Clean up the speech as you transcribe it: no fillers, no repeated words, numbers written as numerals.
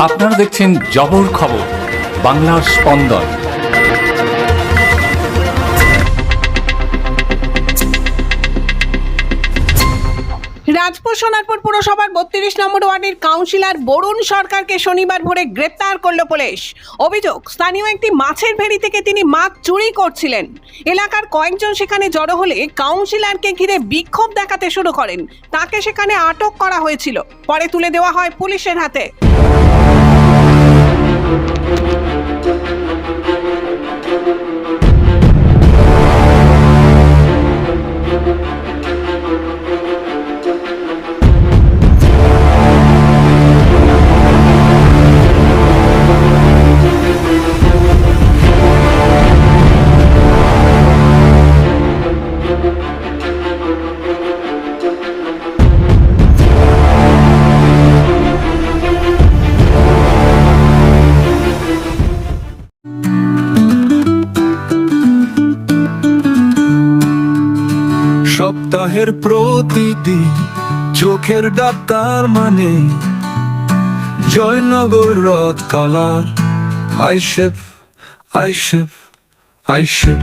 আপনারা দেখছেন জবর খবর, বাংলার স্পন্দন। রাজপুর সোনারপুর পুরসভার 32 নম্বর ওয়ার্ডের কাউন্সিলর বরুণ সরকারকে শনিবার ভোরে গ্রেপ্তার করল পুলিশ। অভিযোগ, স্থানীয় একটি মাছের ভেড়ি থেকে তিনি মাছ চুরি করছিলেন। এলাকার কয়েকজন সেখানে জড়ো হলে কাউন্সিলরকে ঘিরে বিক্ষোভ দেখাতে শুরু করেন। তাকে সেখানে আটক করা হয়েছিল, পরে তুলে দেওয়া হয় পুলিশের হাতে। সপ্তাহের প্রতিদিন চোখের ডাক্তার মানে জয়নগর রথ কালার আইসেফ আইসেফ আইসেফ।